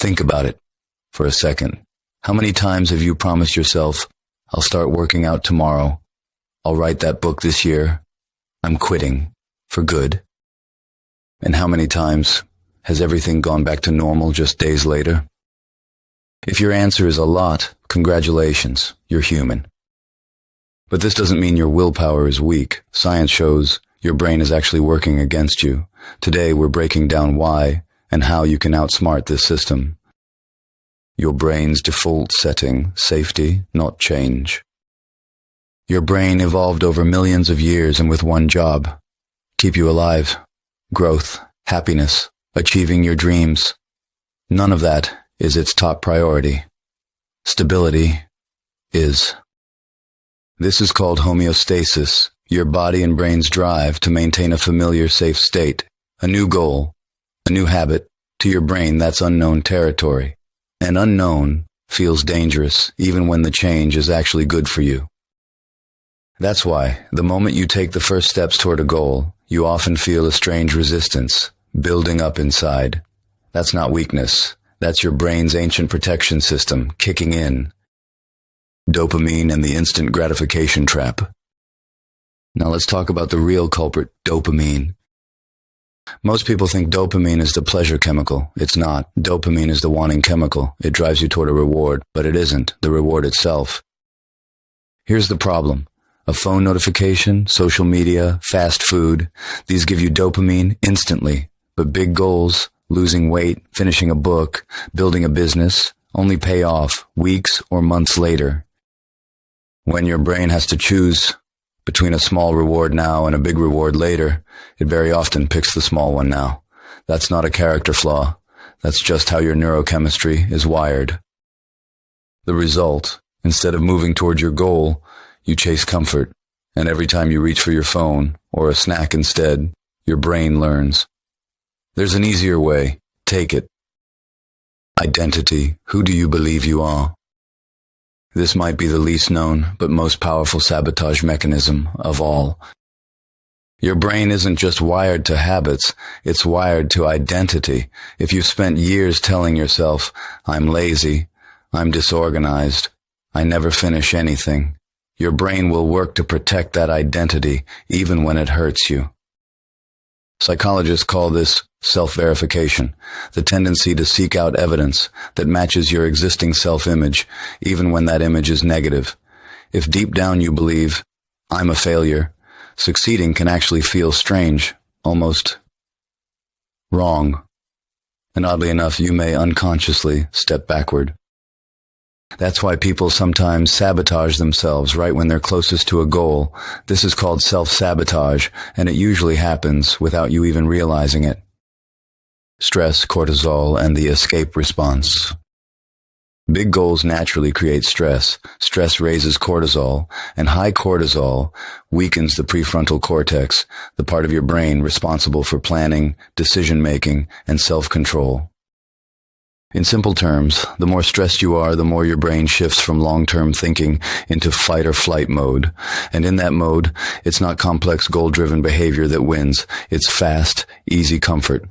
Think about it for a second. How many times have you promised yourself, I'll start working out tomorrow, I'll write that book this year, I'm quitting, for good? And how many times has everything gone back to normal just days later? If your answer is a lot, congratulations, you're human. But this doesn't mean your willpower is weak. Science shows your brain is actually working against you. Today we're breaking down why and how you can outsmart this system. Your brain's default setting, safety, not change. Your brain evolved over millions of years and with one job: keep you alive, growth, happiness, achieving your dreams. None of that is its top priority. Stability is. This is called homeostasis, your body and brain's drive to maintain a familiar, safe state, a new goal, a new habit. To your brain, that's unknown territory. And unknown feels dangerous, even when the change is actually good for you. That's why, the moment you take the first steps toward a goal, you often feel a strange resistance building up inside. That's not weakness. That's your brain's ancient protection system kicking in. Dopamine and the instant gratification trap. Now let's talk about the real culprit, dopamine. Most people think dopamine is the pleasure chemical. It's not. Dopamine is the wanting chemical. It drives you toward a reward, but it isn't the reward itself. Here's the problem. A phone notification, social media, fast food, these give you dopamine instantly. But big goals, losing weight, finishing a book, building a business, only pay off weeks or months later. When your brain has to choose between a small reward now and a big reward later, it very often picks the small one now. That's not a character flaw. That's just how your neurochemistry is wired. The result, instead of moving toward your goal, you chase comfort. And every time you reach for your phone or a snack instead, your brain learns. There's an easier way. Take it. Identity. Who do you believe you are? This might be the least known, but most powerful sabotage mechanism of all. Your brain isn't just wired to habits, it's wired to identity. If you've spent years telling yourself, I'm lazy, I'm disorganized, I never finish anything, your brain will work to protect that identity even when it hurts you. Psychologists call this self-verification, the tendency to seek out evidence that matches your existing self-image, even when that image is negative. If deep down you believe, I'm a failure, succeeding can actually feel strange, almost wrong. And oddly enough, you may unconsciously step backward. That's why people sometimes sabotage themselves right when they're closest to a goal. This is called self-sabotage, and it usually happens without you even realizing it. Stress, cortisol, and the escape response. Big goals naturally create stress. Stress raises cortisol, and high cortisol weakens the prefrontal cortex, the part of your brain responsible for planning, decision-making, and self-control. In simple terms, the more stressed you are, the more your brain shifts from long-term thinking into fight or flight mode. And in that mode, it's not complex goal-driven behavior that wins. It's fast, easy comfort.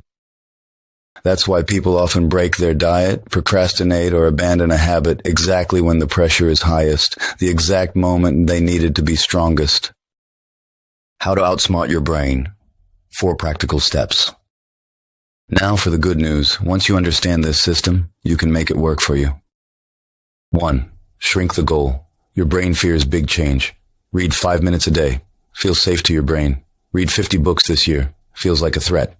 That's why people often break their diet, procrastinate, or abandon a habit exactly when the pressure is highest, the exact moment they needed to be strongest. How to outsmart your brain. 4 practical steps. Now for the good news. Once you understand this system, you can make it work for you. 1. Shrink the goal. Your brain fears big change. Read 5 minutes a day. Feels safe to your brain. Read 50 books this year. Feels like a threat.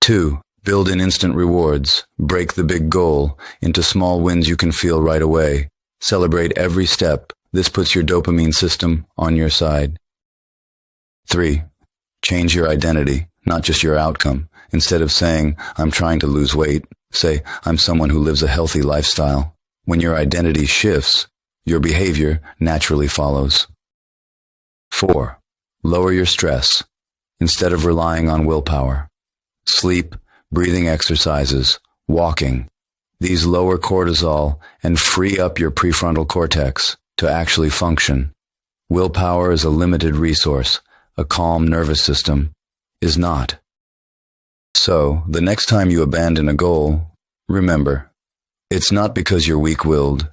2. Build in instant rewards. Break the big goal into small wins you can feel right away. Celebrate every step. This puts your dopamine system on your side. 3. Change your identity, not just your outcome. Instead of saying, I'm trying to lose weight, say, I'm someone who lives a healthy lifestyle. When your identity shifts, your behavior naturally follows. 4. Lower your stress. Instead of relying on willpower. Sleep, breathing exercises, walking. These lower cortisol and free up your prefrontal cortex to actually function. Willpower is a limited resource. A calm nervous system is not. So, the next time you abandon a goal, Remember, it's not because you're weak-willed.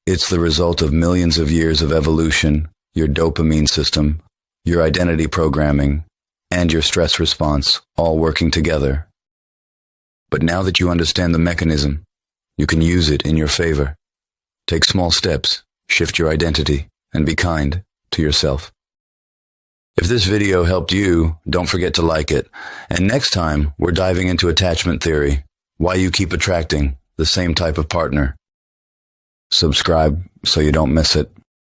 It's the result of millions of years of evolution, your dopamine system, your identity programming, and your stress response all working together. But now that you understand the mechanism, you can use it in your favor. Take small steps, shift your identity, and be kind to yourself. If this video helped you, don't forget to like it. And next time, we're diving into attachment theory, why you keep attracting the same type of partner. Subscribe so you don't miss it.